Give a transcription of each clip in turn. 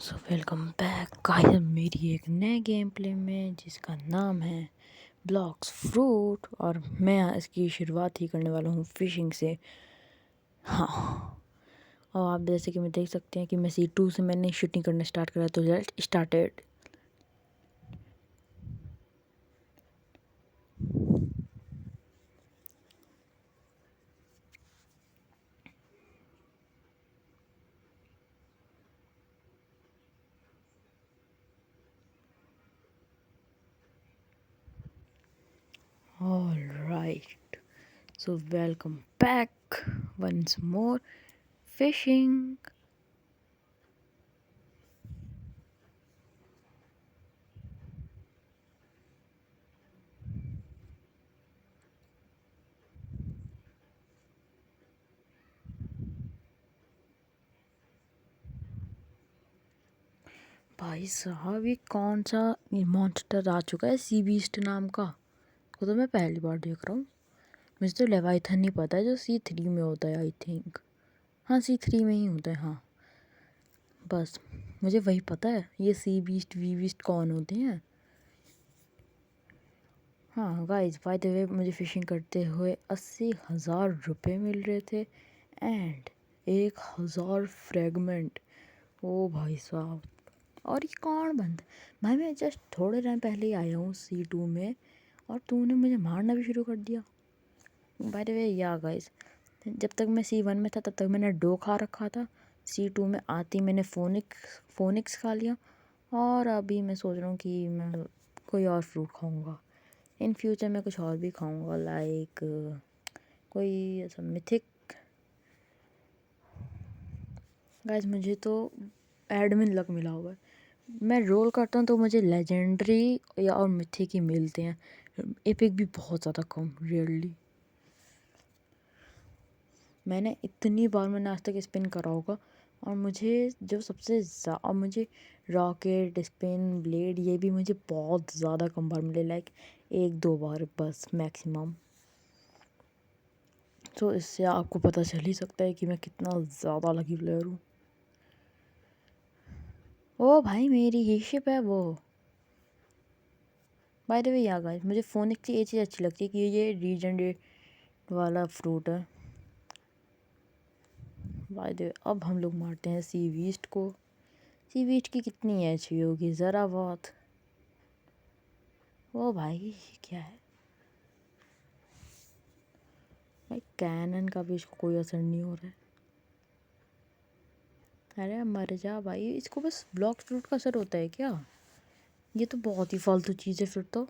सो welcome back guys मेरी एक नए गेम प्ले में जिसका नाम है ब्लॉक्स फ्रूट। और मैं इसकी शुरुआत ही करने वाला हूँ फिशिंग से। हाँ, और आप जैसे कि मैं देख सकते हैं कि मैं C2 से मैंने शूटिंग करना स्टार्ट करा, तो let's started. Alright, so welcome back once more fishing. भाई साहब, ये कौन सा मॉन्स्टर आ चुका है सी बीस्ट नाम का? वो तो मैं पहली बार देख रहा हूँ। मुझे तो लेवाइथन नहीं पता है जो C3 में होता है, आई थिंक। हाँ, C3 में ही होता है। हाँ, बस मुझे वही पता है। ये सी बीस्ट वी बीस्ट कौन होते हैं? हाँ गाइस, बाय द वे, मुझे फ़िशिंग करते हुए 80,000 रुपये मिल रहे थे एंड 1,000 फ्रेगमेंट। ओ भाई साहब, और ये कौन बंद? भाई मैं जस्ट थोड़े टाइम पहले ही आया हूँ C2 में और तूने मुझे मारना भी शुरू कर दिया। बाय द वे या गाइस, जब तक मैं C1 में था तब तक मैंने डो खा रखा था। C2 में आती मैंने फोनिक्स खा लिया और अभी मैं सोच रहा हूँ कि मैं कोई और फ्रूट खाऊंगा। इन फ्यूचर मैं कुछ और भी खाऊंगा, लाइक कोई ऐसा मिथिक। गाइस, मुझे तो एडमिन लक मिला हुआ है। मैं रोल करता हूँ तो मुझे लेजेंडरी या और मिथिक ही मिलते हैं, एपिक भी बहुत ज़्यादा कम, रियरली। मैंने इतनी बार मैंने आज तक स्पिन करा होगा और मुझे जो सबसे ज़्यादा, मुझे रॉकेट स्पिन ब्लेड ये भी मुझे बहुत ज़्यादा कम बार मिले, लाइक 1-2 बार बस मैक्सिमम। तो इससे आपको पता चल ही सकता है कि मैं कितना ज़्यादा लकी प्लेयर हूँ। ओ भाई, मेरी ये शिप है वो। बाय द वे या गाइस, मुझे फोनिक्स की ये चीज़ अच्छी लगती है कि ये रीजनरेट वाला फ्रूट है। बाय द वे, अब हम लोग मारते हैं सी वीस्ट को। सी वीस्ट की कितनी एचपी होगी? ज़रा बहुत। ओ भाई, ये क्या है भाई? कैनन का भी इसको कोई असर नहीं हो रहा है। अरे मर जा भाई, इसको बस ब्लॉक फ्रूट का असर होता है क्या? ये तो बहुत ही फालतू चीज़ है फिर तो।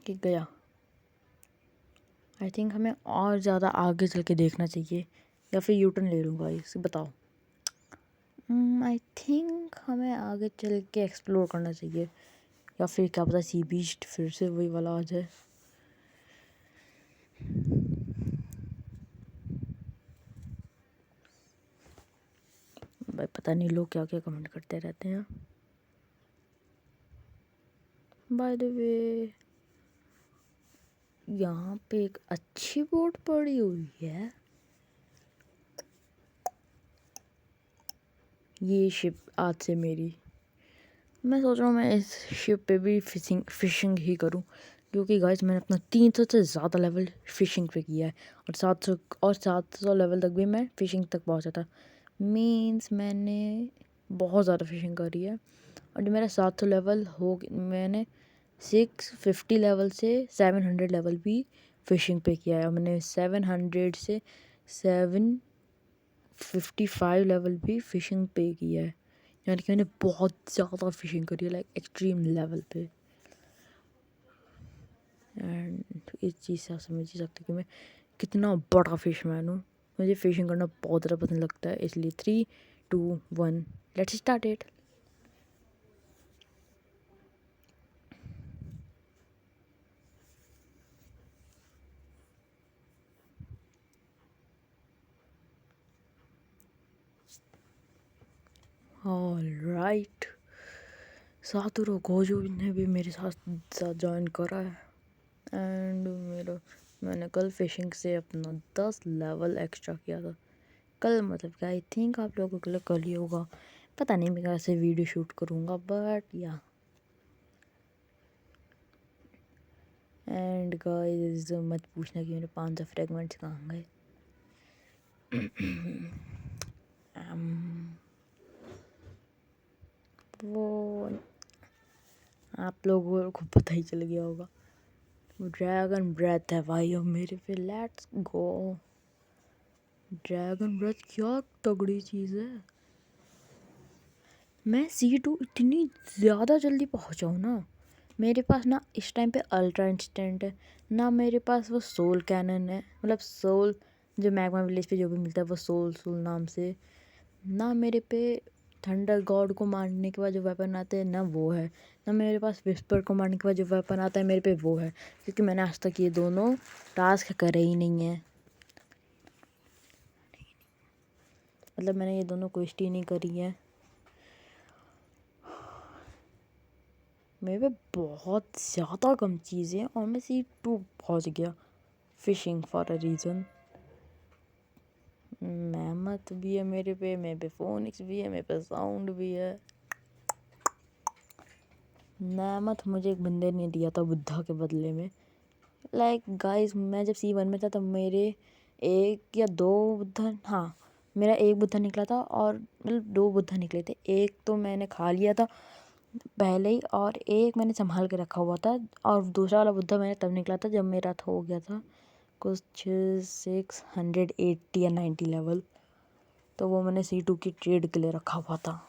कि गया। आई थिंक हमें और ज़्यादा आगे चल के देखना चाहिए या फिर यूटर्न ले लूँ भाई, इसे बताओ। आई थिंक हमें आगे चल के एक्सप्लोर करना चाहिए, या फिर क्या पता सी बीस्ट फिर से वही वाला आ जाए। भाई पता नहीं लोग क्या क्या कमेंट करते रहते हैं। बाय द वे, यहाँ पे एक अच्छी बोट पड़ी हुई है। ये शिप आज से मेरी। मैं सोच रहा हूँ मैं इस शिप पे भी फिशिंग ही करूँ, क्योंकि गाइस मैंने अपना 300 से ज़्यादा लेवल फिशिंग पे किया है और 700 लेवल तक भी मैं फिशिंग तक पहुँचा था। मीन्स मैंने बहुत ज़्यादा फिशिंग करी है। और जो मेरा 700 लेवल मैंने 650 लेवल से 700 लेवल भी फिशिंग पे किया है। और मैंने 700 से 755 लेवल भी फिशिंग पे किया है। यानी कि मैंने बहुत ज़्यादा फिशिंग करी है, लाइक एक्सट्रीम लेवल पे। एंड इस चीज़ से आप समझ ही सकते कि मैं कितना बड़ा फिशमैन हूँ। मुझे फिशिंग करना बहुत ज़्यादा पसंद लगता है, इसलिए 3-2-1 let's start it. Alright, Satoru Gojo ने भी मेरे साथ ज्वाइन करा है। एंड मैंने कल फिशिंग से अपना 10 लेवल एक्स्ट्रा किया था। कल मतलब कि आई थिंक आप लोगों के लिए कल ही होगा, पता नहीं मैं कैसे वीडियो शूट करूँगा, बट या। एंड गाइस मत पूछना कि मेरे 500 फ्रेगमेंट्स कहाँ गए। वो आप लोगों को पता ही चल गया होगा, ड्रैगन ब्रेथ है भाई अब मेरे पे। Let's go. ड्रैगन ब्रेथ क्या तगड़ी चीज़ है। मैं C2 इतनी ज़्यादा जल्दी पहुंचा हूँ ना, मेरे पास ना इस टाइम पे अल्ट्रा इंस्टेंट है, ना मेरे पास वो सोल कैनन है, मतलब सोल जो मैग्मा विलेज पे जो भी मिलता है वो सोल नाम से, ना मेरे पे थंडर गॉड को मारने के बाद जो वेपन आते हैं ना वो है, ना मेरे पास विस्पर को मारने के बाद जो वेपन आता है मेरे पे वो है, क्योंकि मैंने आज तक ये दोनों टास्क करे ही नहीं है। मतलब मैंने ये दोनों क्वेस्ट ही नहीं करी है। मेरे पे बहुत ज़्यादा कम चीज़ें हैं और मैं C2 पहुंच गया। Fishing for a reason. Mammoth भी है मेरे पे फोनिक्स भी है, मेरे पे साउंड भी है। मैमथ मुझे एक बंदे ने दिया था बुद्धा के बदले में। लाइक गाइस मैं जब C1 में था तब मेरे 1 या 2 बुद्धा, हाँ मेरा 1 बुद्धा निकला था, और मतलब 2 बुद्धा निकले थे। एक तो मैंने खा लिया था पहले ही, और एक मैंने संभाल के रखा हुआ था, और दूसरा वाला बुद्धा मैंने तब निकला था जब मेरा हो गया था कुछ 680 या 90 लेवल। तो वो मैंने C2 की ट्रेड के लिए रखा हुआ था।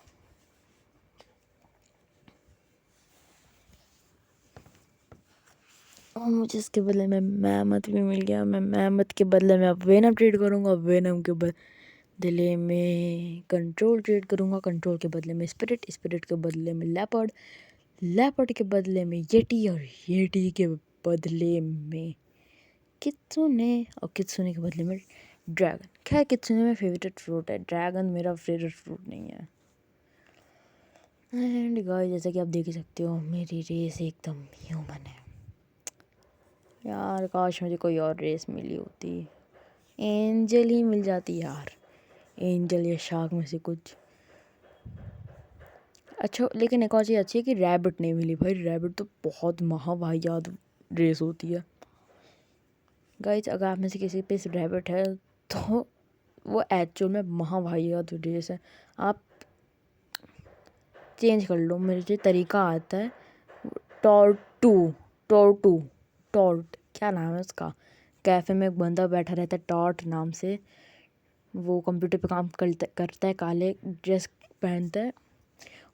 और मुझे इसके बदले में मैमथ भी मिल गया। मैं मैमथ के बदले में अब वेनम ट्रेड करूँगा, वेनम के बदले में कंट्रोल ट्रेड करूँगा, कंट्रोल के बदले में स्पिरिट, स्पिरिट के बदले में लेपर्ड, लेपर्ड के बदले में येटी, और येटी के बदले में कित्सुने, और कित्सुने के बदले में ड्रैगन। खैर कित्सुने मेरा फेवरेट फ्रूट है, ड्रैगन मेरा फेवरेट फ्रूट नहीं है। एंड गाइस जैसा कि आप देख ही सकते हो मेरी रेस एकदम ह्यूमन है। यार काश मुझे कोई और रेस मिली होती, एंजल ही मिल जाती यार, एंजल या शार्क में से कुछ। अच्छा लेकिन एक और चीज़ अच्छी है कि रैबिट नहीं मिली भाई, रैबिट तो बहुत महावाहियात रेस होती है। गाइस अगर आप में से किसी पे रैबिट है तो वो एक्चुअल में महावाहियात रेस है। आप चेंज कर लो, मुझे तरीका आता है। टॉर्ट क्या नाम है उसका, कैफ़े में एक बंदा बैठा रहता है टॉर्ट नाम से, वो कंप्यूटर पे काम करता है, काले ड्रेस पहनता है।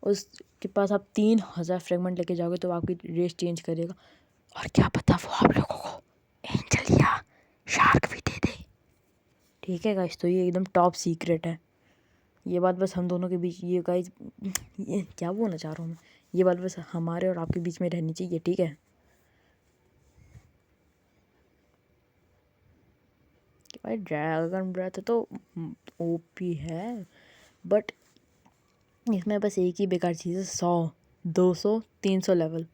उसके पास आप 3000 फ्रेगमेंट लेके जाओगे तो आपकी रेस चेंज करेगा, और क्या पता वो आप लोगों को एंजल या शार्क भी दे दे। ठीक है गाइस, तो ये एकदम टॉप सीक्रेट है। ये बात बस हम दोनों के बीच, ये गाइस ये क्या बोलना चाह रहा हूँ मैं, ये बात बस हमारे और आपके बीच में रहनी चाहिए, ठीक है। भाई ड्रैगन ब्रेथ तो ओपी है, बट इसमें बस एक ही बेकार चीज़ है, 100 200 300 लेवल।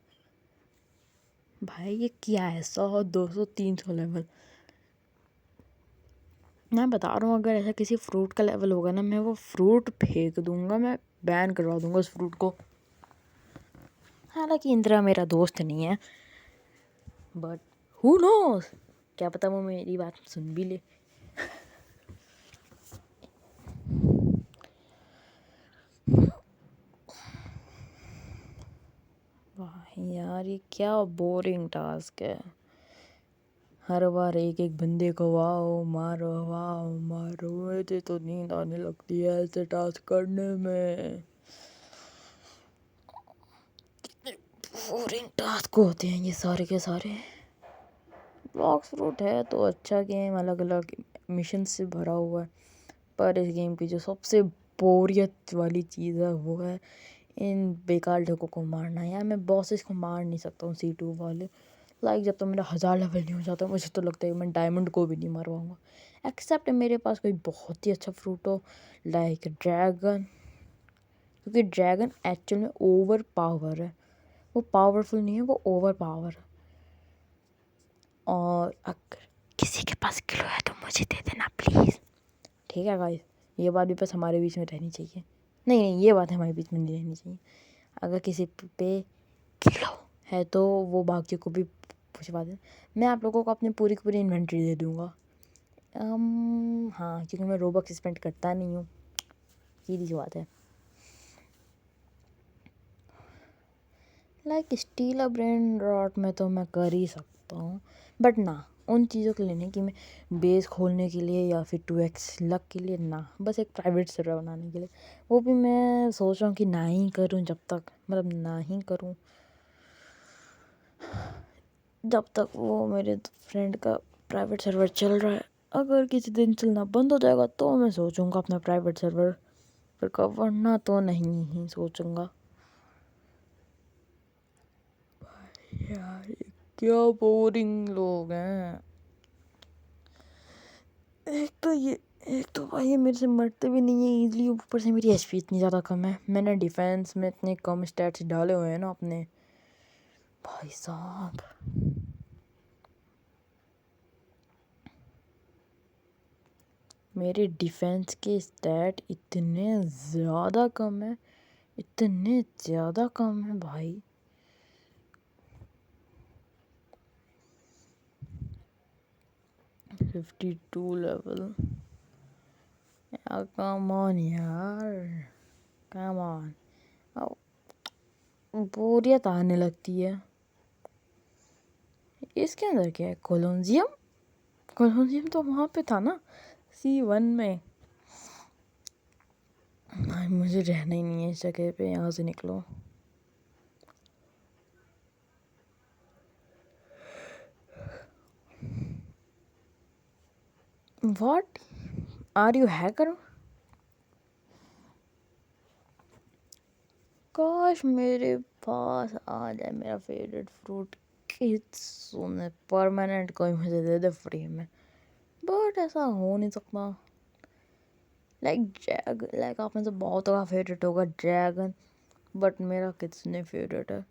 भाई ये क्या है, 100 200 300 लेवल। मैं बता रहा हूँ अगर ऐसा किसी फ्रूट का लेवल होगा ना, मैं वो फ्रूट फेंक दूंगा, मैं बैन करवा दूंगा उस फ्रूट को। हालांकि इंदिरा मेरा दोस्त नहीं है, बट हु नोस, क्या पता वो मेरी बात सुन भी ले। वाह यार ये क्या बोरिंग टास्क है, हर बार एक एक बंदे को वाओ मारो मुझे तो नींद आने लगती है ऐसे टास्क करने में। बोरिंग टास्क होते हैं ये सारे के सारे। ब्लॉक्स फ्रूट है तो अच्छा गेम, अलग अलग मिशन से भरा हुआ है, पर इस गेम की जो सबसे बोरियत वाली चीज़ है वो है इन बेकार लोगों को मारना। यार मैं बॉसेस को मार नहीं सकता हूँ C2 वाले। लाइक जब तो मेरा 1000 लेवल नहीं हो जाता मुझे तो लगता है मैं डायमंड को भी नहीं मार पाऊँगा, एक्सेप्ट मेरे पास कोई बहुत ही अच्छा फ्रूट हो लाइक ड्रैगन, क्योंकि ड्रैगन एक्चुअल में ओवर पावर है, वो पावरफुल नहीं है, वो ओवर पावर है। और अगर किसी के पास ग्लो है तो मुझे दे देना प्लीज़, ठीक है गाइस। ये बात भी बस हमारे बीच में रहनी चाहिए। नहीं नहीं, ये बात हमारे बीच में नहीं रहनी चाहिए। अगर किसी पे किलो है तो वो बाकियों को भी पूछवा दें। मैं आप लोगों को अपनी पूरी की पूरी इन्वेंट्री दे दूँगा। हाँ, क्योंकि मैं रोबक्स स्पेंड करता नहीं हूँ, सीधी सी बात है। Like still a brain rot में तो मैं कर ही सकता हूँ, बट ना उन चीज़ों के लिए नहीं कि मैं बेस खोलने के लिए या फिर 2x लक के लिए, ना बस एक प्राइवेट सर्वर बनाने के लिए। वो भी मैं सोच रहा हूँ कि ना ही करूँ जब तक, मतलब ना ही करूँ जब तक वो मेरे फ्रेंड का प्राइवेट सर्वर चल रहा है। अगर किसी दिन चलना बंद हो जाएगा तो मैं सोचूंगा अपना प्राइवेट सर्वर पर का, वरना तो नहीं ही सोचूंगा। यार क्या बोरिंग लोग हैं। एक तो भाई ये मेरे से मरते भी नहीं है इजीली, ऊपर से मेरी एचपी इतनी ज़्यादा कम है। मैंने डिफेंस में इतने कम स्टैट्स डाले हुए हैं ना अपने, भाई साहब। मेरे डिफेंस के स्टैट इतने ज़्यादा कम है, इतने ज़्यादा कम है भाई। फिफ्टी 52 लेवल, कम ऑन यार, कम ऑन। बोरियत आने लगती है। इसके अंदर क्या है? कोलोंजियम, कोलोंजियम तो वहाँ पे था ना C1 में। भाई मुझे रहना ही नहीं है इस जगह पे, यहाँ से निकलो। What are you hacker? काश मेरे पास आ जाए मेरा फेवरेट फ्रूट कित्सुने परमानेंट, कोई मुझे दे दे फ्री में, बट ऐसा हो नहीं सकता। लाइक आप में से बहुत का फेवरेट होगा ड्रैगन, बट मेरा कित्सुने फेवरेट है।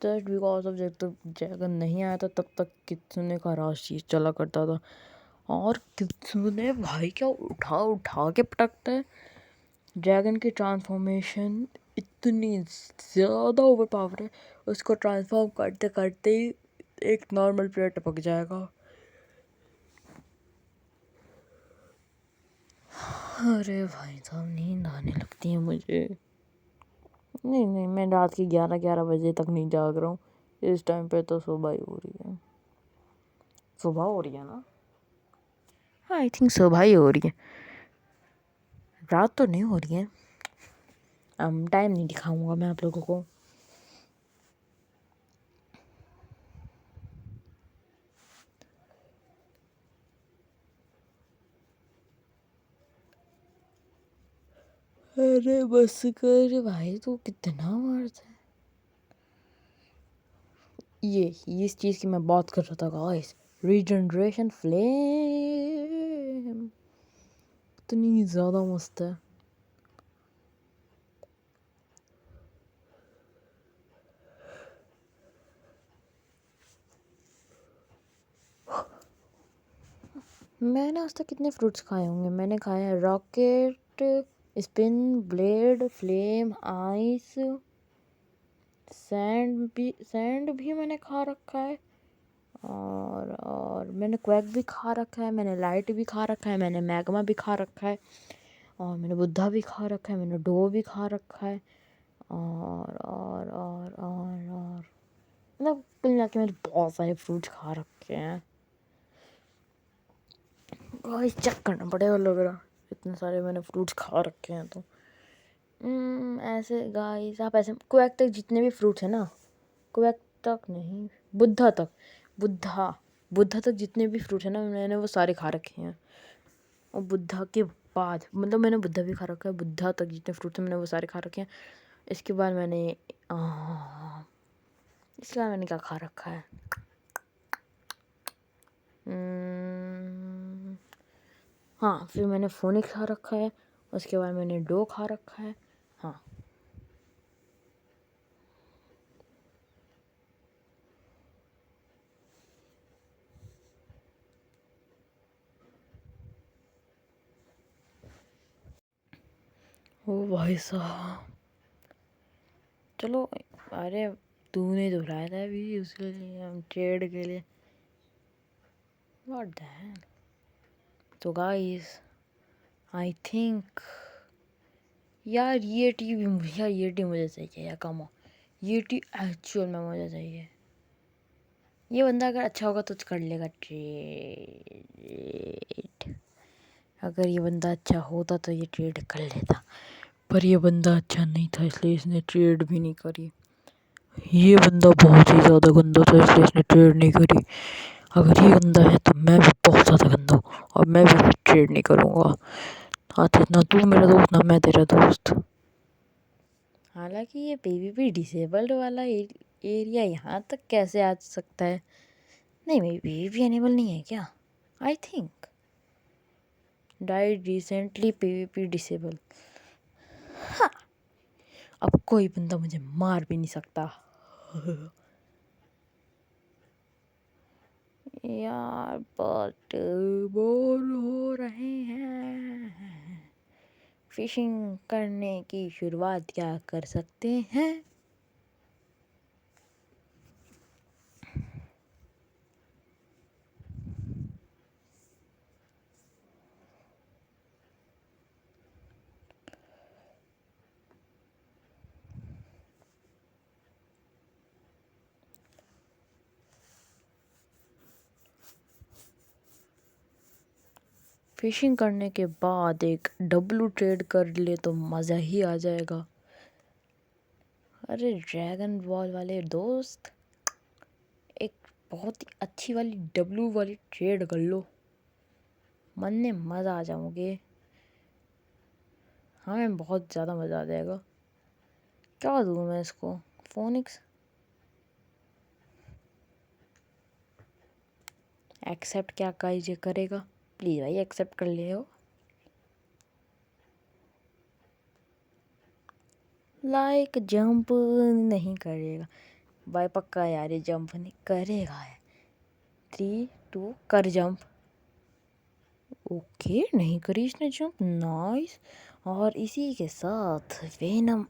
जस्ट बिकॉज ऑफ जब तक ड्रैगन नहीं आया था तब तक कित्सुने का राज चीज चला करता था। और कित्सुने भाई क्या उठा उठा के पटकता है। ड्रैगन की ट्रांसफॉर्मेशन इतनी ज़्यादा ओवर पावर है, उसको ट्रांसफॉर्म करते करते ही एक नॉर्मल प्लेयर टपक जाएगा। अरे भाई साहब नींद आने लगती है मुझे। नहीं नहीं, मैं रात के 11 बजे तक नहीं जाग रहा हूँ। इस टाइम पे तो सुबह ही हो रही है। सुबह हो रही है ना? आई थिंक सुबह ही हो रही है, रात तो नहीं हो रही है। टाइम नहीं दिखाऊंगा मैं आप लोगों को। अरे बस कर भाई, तू कितना मारता है। ये इस चीज़ की मैं बात कर रहा था गाइस, रीजनरेशन फ्लेम इतनी ज़्यादा मस्त है। मैंने आज तक कितने फ्रूट्स खाए होंगे? मैंने खाया है rocket, spin, blade, flame, ice, sand भी मैंने खा रखा है। और मैंने क्वैक भी खा रखा है, मैंने लाइट भी खा रखा है, मैंने मैग्मा भी खा रखा है, और मैंने बुद्धा भी खा रखा है, मैंने डो भी खा रखा है, और मतलब कुल मिला के मैंने बहुत सारे फ्रूट्स खा रखे हैं। गाइस चेक करना पड़ेगा लग रहा, इतने सारे मैंने फ्रूट्स खा रखे हैं तो। ऐसे गाइस आप ऐसे क्वैक तक जितने भी फ्रूट्स हैं ना, क्वैक तक नहीं, बुद्धा तक, बुद्धा बुद्धा तक जितने भी फ्रूट्स हैं ना मैंने वो सारे खा रखे हैं। और बुद्धा के बाद, मतलब मैंने बुद्धा भी खा रखा है, बुद्धा तक जितने फ्रूट्स हैं मैंने वो सारे खा रखे हैं। इसके बाद मैंने इसके बाद मैंने क्या खा रखा है? हाँ, फिर मैंने फोनिक्स खा रखा है, उसके बाद मैंने डो खा रखा है। हाँ ओ भाई साहब, चलो। अरे तूने तो उठाया था अभी उसके लिए, हम ट्रेड के लिए। What the hell. तो गाइस आई थिंक यार ये टीवी मुझे चाहिए यार, कम ये टी एक्चुअल में मुझे चाहिए। ये बंदा अगर अच्छा होगा तो कर लेगा ट्रेड। अगर ये बंदा अच्छा होता तो ये ट्रेड कर लेता, पर ये बंदा अच्छा नहीं था इसलिए इसने ट्रेड भी नहीं करी। ये बंदा बहुत ही ज़्यादा गंदा था इसलिए इसने ट्रेड नहीं करी। अगर ये गंदा है तो मैं भी बहुत ज़्यादा गंदा हूँ और मैं भी ट्रेड नहीं करूँगा। आतिफ, ना तू मेरा दोस्त ना मैं तेरा दोस्त। हालांकि ये पीवीपी डिसेबल्ड वाला एरिया यहाँ तक कैसे आ सकता है? नहीं, मेरी पीवीपी एनेबल नहीं है क्या? I think died recently PVP disable. हाँ, अब कोई बंदा मुझे मार भी नहीं सकता। यार बट बोर हो रहे हैं। फिशिंग करने की शुरुआत क्या कर सकते हैं? फिशिंग करने के बाद एक डब्लू ट्रेड कर ले तो मज़ा ही आ जाएगा। अरे ड्रैगन बॉल वाले दोस्त, एक बहुत ही अच्छी वाली डब्लू वाली ट्रेड कर लो, मन में मज़ा आ जाओगे। हमें बहुत ज़्यादा मज़ा आ जाएगा। क्या दूँ मैं इसको? फोनिक्स एक्सेप्ट क्या कीजिए करेगा? प्लीज़ भाई एक्सेप्ट कर ले हो। लाइक जंप नहीं करेगा भाई, पक्का यार ये जंप नहीं करेगा है। 3 2 कर जंप। ओके, नहीं करी इसने जंप, नाइस। और इसी के साथ वेनम